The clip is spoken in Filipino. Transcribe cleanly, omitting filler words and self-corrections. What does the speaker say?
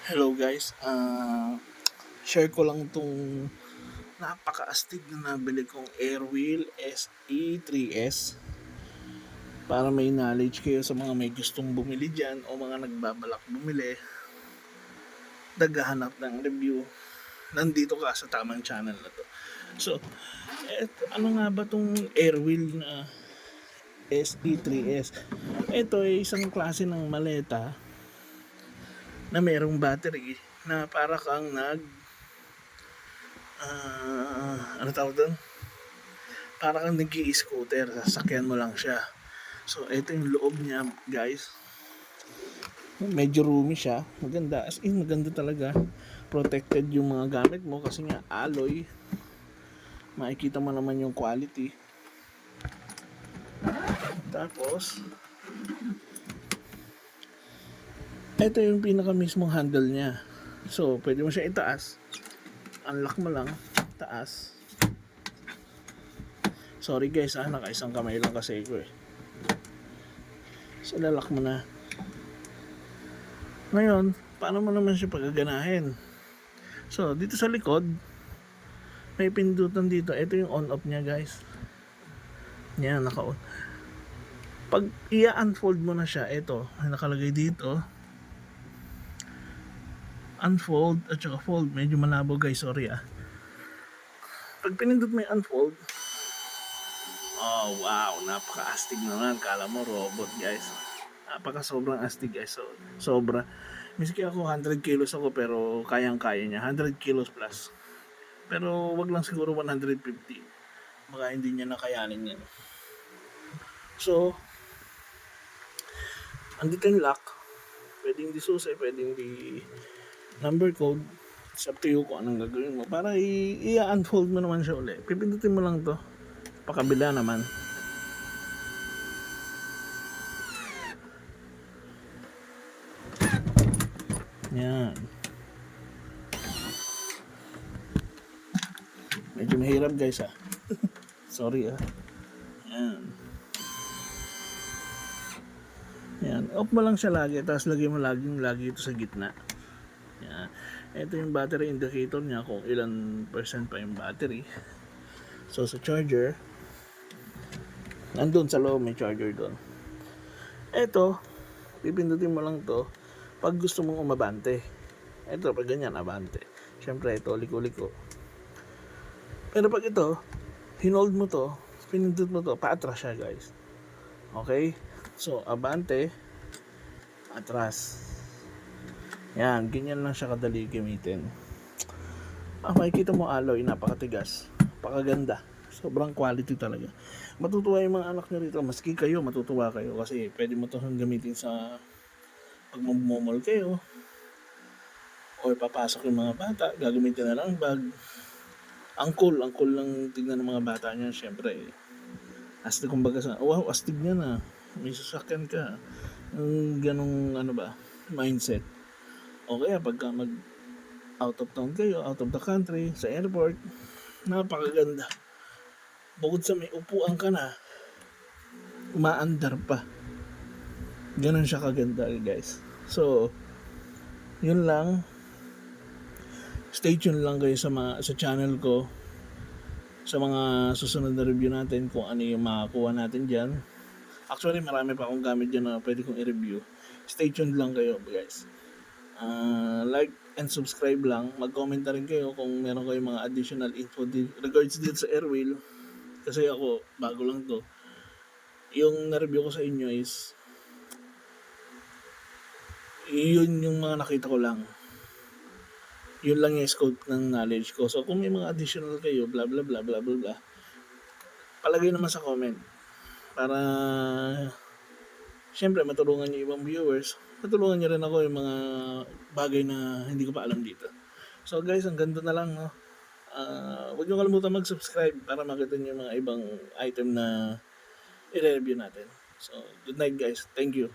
Hello guys, share ko lang tong napaka-astig na nabili kong Airwheel SE3S para may knowledge kayo sa mga may gustong bumili dyan o mga nagbabalak bumili, naghahanap ng review, nandito ka sa tamang channel na to. So, ano nga ba tong Airwheel na SE3S? Ito ay isang klase ng maleta na merong battery na para kang ano tawag doon? Para kang nag-i-scooter, sasakyan mo lang siya. So, ito yung loob niya, guys. Medyo roomy siya. Maganda. As in, maganda talaga. Protected yung mga gamit mo kasi nga alloy. Makikita mo naman yung quality. Tapos, ito yung pinaka mismong handle niya. So, pwede mo siya itaas. Unlock mo lang. Taas. Sorry guys, naka-isang kamay lang kasi ko eh. So, lalak mo na. Ngayon, paano mo naman siya pagaganahin? So, dito sa likod, may pindutan dito. Ito yung on-off niya, guys. Yan, naka-on. Pag i-unfold mo na siya, ito, may nakalagay dito. Unfold at saka fold. Medyo malabo, guys. Sorry Pag pinindot mo yung unfold, oh, wow. Napaka-astig naman. Kala mo robot, guys. Sobrang astig, guys. So, sobra. Miski ako 100 kilos ako pero kayang-kaya niya. 100 kilos plus. Pero wag lang siguro 150. Baka hindi niya nakayanin yan. So, andito yung lock. Pwedeng di susi, pwedeng di number code. It's up to you kung anong gagawin mo. Para i-unfold mo naman siya ulit. Pipindutin mo lang to. Pakabila naman. Yan. Medyo mahirap guys Sorry Yan. Yan. Off mo lang siya lagi. Tapos lagi mo lagi ito sa gitna. Yan. Ito yung battery indicator niya kung ilan percent pa yung battery. So sa charger, nandun sa loob may charger doon. Ito, pipindutin mo lang to pag gusto mong umabante. Ito, pag ganyan, abante. Siyempre, ito, liko-liko. Pero pag ito, hinold mo to, pinindot mo to, paatras siya guys. Okay? So, abante, atras. Yan, ganyan lang siya kadali gamitin. Makikita mo alloy, napakatigas. Napakaganda. Sobrang quality talaga. Matutuwa yung mga anak nyo rito. Maski kayo, matutuwa kayo. Kasi pwede mo ito gamitin sa pag mamomol kayo. O papasok yung mga bata. Gagamitin na lang bag. Ang cool lang tignan ng mga bata niyan. Siyempre, astig kumbaga wow, astig niya na. May sasakyan ka. Ang ganong mindset. O kaya pagka out of town kayo, out of the country, sa airport, napakaganda. Bukod sa may upuan ka na, umaandar pa. Ganon siya kaganda guys. So, yun lang. Stay tuned lang kayo sa channel ko. Sa mga susunod na review natin kung ano yung makakuha natin dyan. Actually, marami pa akong gamit dyan na pwede kong i-review. Stay tuned lang kayo guys. Like and subscribe lang. Mag-comment na rin kayo kung meron kayong mga additional info regards dito sa Airwheel. Kasi ako, bago lang to. Yung na-review ko sa inyo is yun yung mga nakita ko lang. Yun lang yung scope ng knowledge ko. So kung may mga additional kayo, bla bla bla bla bla bla, palagay naman sa comment. Para syempre matulungan niyo ibang viewers. Matulungan niyo rin ako yung mga bagay na hindi ko pa alam dito. So guys, ang ganda na lang, no? Huwag niyo kalimutan mag-subscribe para makita niyo yung mga ibang item na i-review natin. So, good night guys. Thank you.